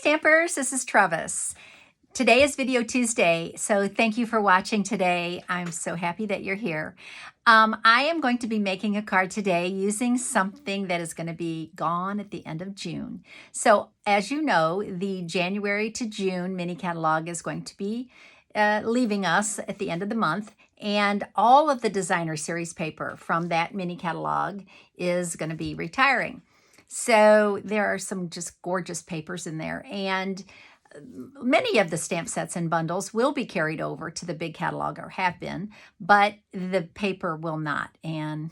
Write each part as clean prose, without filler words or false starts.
Stampers, this is Trevis. Today is Video Tuesday, so thank you for watching today. I'm so happy that you're here. I am going to be making a card today using something that is going to be gone at the end of June. So as you know, the January to June mini catalog is going to be leaving us at the end of the month, and all of the designer series paper from that mini catalog is going to be retiring. So there are some just gorgeous papers in there, and many of the stamp sets and bundles will be carried over to the big catalog, or have been, but the paper will not. And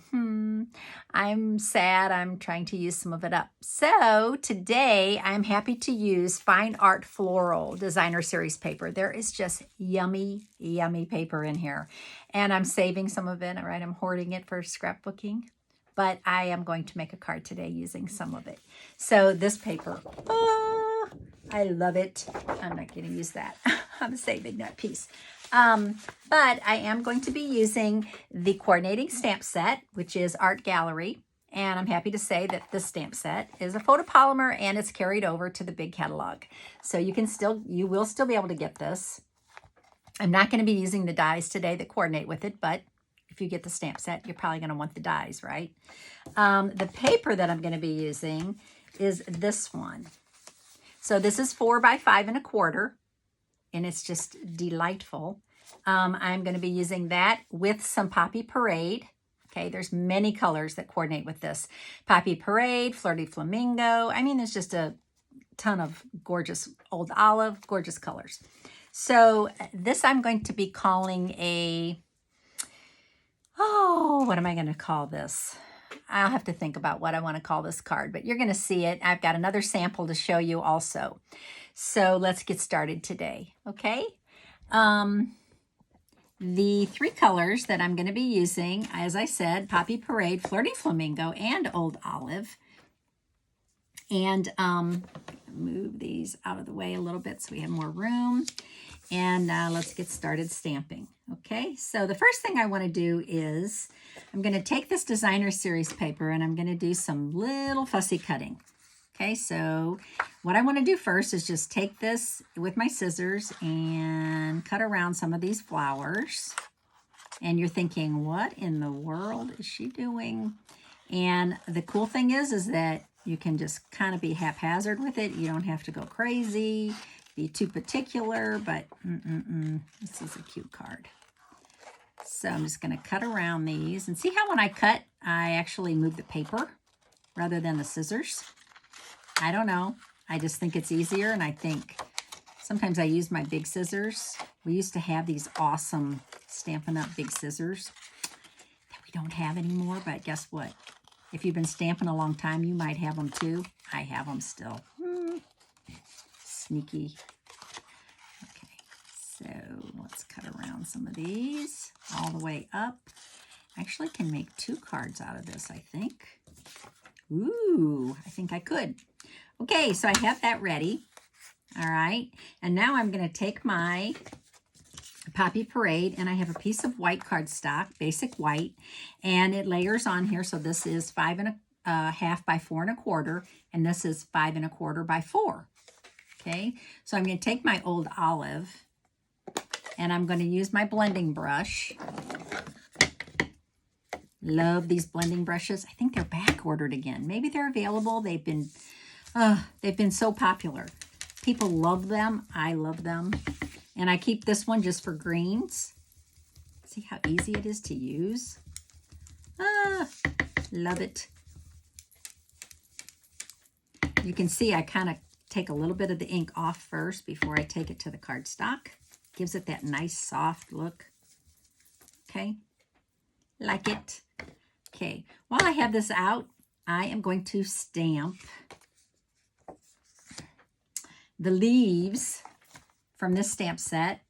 I'm sad. I'm trying to use some of it up. So today I'm happy to use Fine Art Floral designer series paper. There is just yummy, yummy paper in here, and I'm saving some of it. All right, I'm hoarding it for scrapbooking, but I am going to make a card today using some of it. So this paper, I love it. I'm not going to use that. I'm saving that piece. But I am going to be using the coordinating stamp set, which is Art Gallery. And I'm happy to say that this stamp set is a photopolymer and it's carried over to the big catalog. So you will still be able to get this. I'm not going to be using the dies today that coordinate with it, but if you get the stamp set, you're probably going to want the dies, right? The paper that I'm going to be using is this one. So this is 4 by 5 1/4, and it's just delightful. I'm going to be using that with some Poppy Parade. Okay, there's many colors that coordinate with this. Poppy Parade, Flirty Flamingo. I mean, there's just a ton of gorgeous Old Olive, gorgeous colors. So this I'm going to be calling what am I going to call this? I'll have to think about what I want to call this card, but you're going to see it. I've got another sample to show you also. So let's get started today, okay? The 3 colors that I'm going to be using, as I said, Poppy Parade, Flirty Flamingo, and Old Olive. And move these out of the way a little bit so we have more room. And let's get started stamping. Okay, so the first thing I want to do is I'm going to take this designer series paper and I'm going to do some little fussy cutting. Okay, so what I want to do first is just take this with my scissors and cut around some of these flowers. And you're thinking, what in the world is she doing? And the cool thing is that you can just kind of be haphazard with it. You don't have to go crazy, be too particular, but this is a cute card. So I'm just going to cut around these. And see how when I cut, I actually move the paper rather than the scissors? I don't know. I just think it's easier, and I think sometimes I use my big scissors. We used to have these awesome Stampin' Up! Big scissors that we don't have anymore, but guess what? If you've been stamping a long time, you might have them too. I have them still. Sneaky. Okay, so let's cut around some of these all the way up. Actually can make 2 cards out of this, I think. Ooh, I think I could. Okay, so I have that ready. All right, and now I'm going to take my Poppy Parade, and I have a piece of white cardstock, basic white, and it layers on here. So this is 5 1/2 by 4 1/4, and this is 5 1/4 by 4. Okay, so I'm going to take my Old Olive, and I'm going to use my blending brush. Love these blending brushes. I think they're back ordered again. Maybe they're available. They've been so popular. People love them. I love them. And I keep this one just for greens. See how easy it is to use? Love it. You can see I kind of take a little bit of the ink off first before I take it to the cardstock. Gives it that nice soft look. Okay, like it. Okay, while I have this out, I am going to stamp the leaves from this stamp set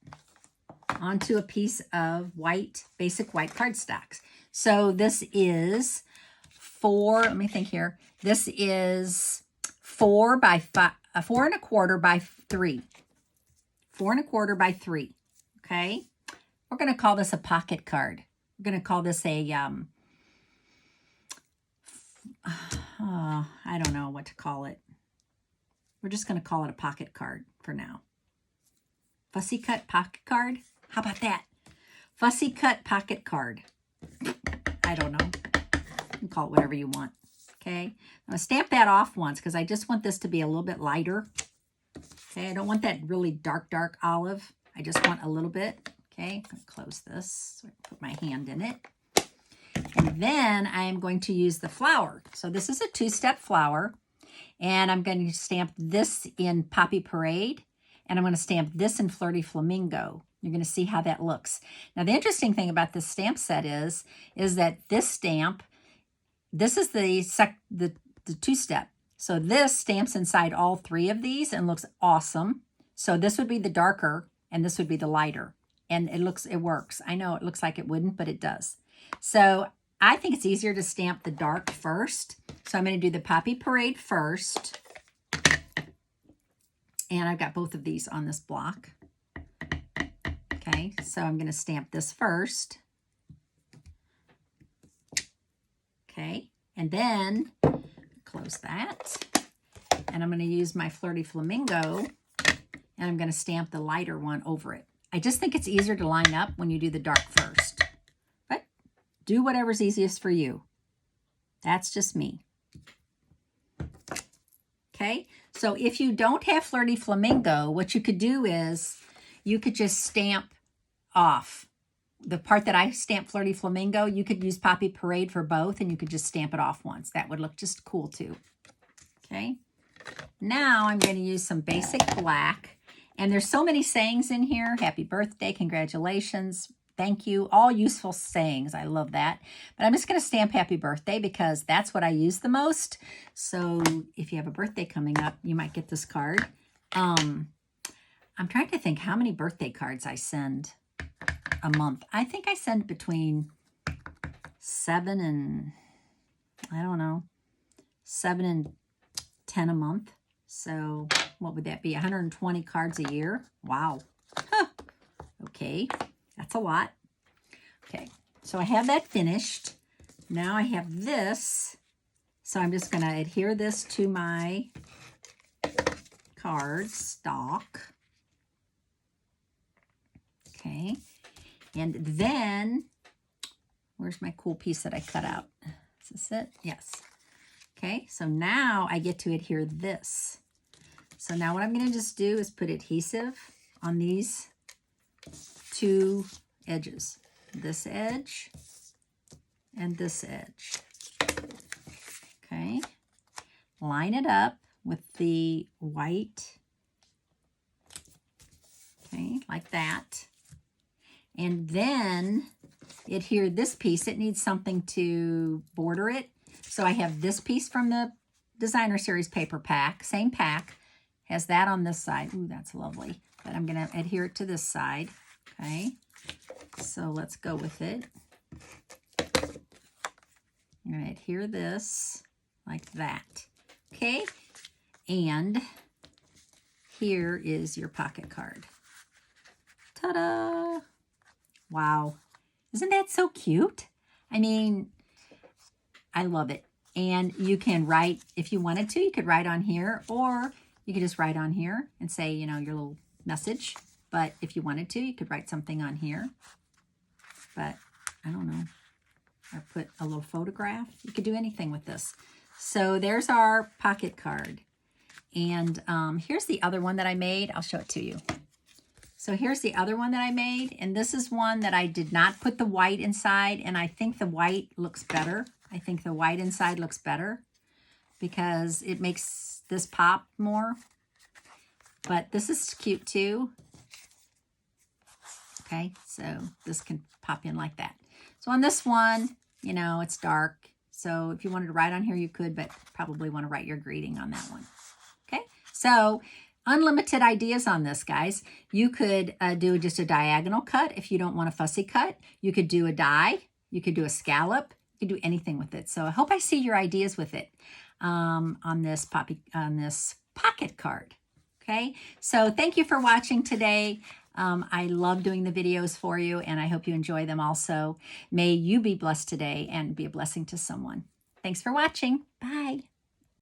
onto a piece of white, basic white cardstocks. So this is 4, let me think here. This is 4 by 5, 4 1/4 by 3. 4 1/4 by 3. Okay. We're going to call this a pocket card. We're going to call this a, I don't know what to call it. We're just going to call it a pocket card for now. Fussy cut pocket card. How about that? Fussy cut pocket card. I don't know. You can call it whatever you want. Okay. I'm going to stamp that off once because I just want this to be a little bit lighter. Okay. I don't want that really dark olive. I just want a little bit. Okay. I'm going to close this so I can put my hand in it. And then I am going to use the flower. So this is a 2-step flower. And I'm going to stamp this in Poppy Parade. And I'm going to stamp this in Flirty Flamingo. You're going to see how that looks. Now, the interesting thing about this stamp set is that this stamp, this is the 2-step. So this stamps inside all 3 of these and looks awesome. So this would be the darker and this would be the lighter. And it works. I know it looks like it wouldn't, but it does. So I think it's easier to stamp the dark first. So I'm going to do the Poppy Parade first. And I've got both of these on this block. Okay, so I'm going to stamp this first. Okay, and then close that. And I'm going to use my Flirty Flamingo. And I'm going to stamp the lighter one over it. I just think it's easier to line up when you do the dark first. But do whatever's easiest for you. That's just me. Okay, so if you don't have Flirty Flamingo, what you could do is you could just stamp off. The part that I stamped Flirty Flamingo, you could use Poppy Parade for both, and you could just stamp it off once. That would look just cool too. Okay, now I'm going to use some basic black. And there's so many sayings in here. Happy birthday, congratulations, thank you, all useful sayings. I love that. But I'm just going to stamp happy birthday because that's what I use the most. So if you have a birthday coming up, you might get this card. I'm trying to think how many birthday cards I send a month. I think I send between 7 and, I don't know, 7 and 10 a month. So what would that be? 120 cards a year? Wow. Huh. Okay. That's a lot. Okay. So I have that finished. Now I have this. So I'm just going to adhere this to my card stock. Okay. And then, where's my cool piece that I cut out? Is this it? Yes. Okay. So now I get to adhere this. So now what I'm going to just do is put adhesive on these 2 edges. This edge and this edge. Okay. Line it up with the white. Okay, like that. And then adhere this piece. It needs something to border it. So I have this piece from the Designer Series paper pack. Same pack. Has that on this side. Ooh, that's lovely. But I'm going to adhere it to this side. Okay. So let's go with it. I'm going to adhere this like that. Okay. And here is your pocket card. Ta-da! Wow. Isn't that so cute? I mean, I love it. And you can write, if you wanted to, you could write on here, or you could just write on here and say, you know, your little message. But if you wanted to, you could write something on here. But I don't know. Or put a little photograph. You could do anything with this. So there's our pocket card. And here's the other one that I made. I'll show it to you. So here's the other one that I made. And this is one that I did not put the white inside. And I think the white looks better. I think the white inside looks better because it makes this pop more. But this is cute too. Okay, so this can pop in like that. So on this one, you know, it's dark. So if you wanted to write on here, you could, but probably want to write your greeting on that one. Okay, so unlimited ideas on this, guys. You could do just a diagonal cut if you don't want a fussy cut. You could do a die. You could do a scallop. You could do anything with it. So I hope I see your ideas with it on this pocket card. Okay, so thank you for watching today. I love doing the videos for you, and I hope you enjoy them also. May you be blessed today and be a blessing to someone. Thanks for watching. Bye.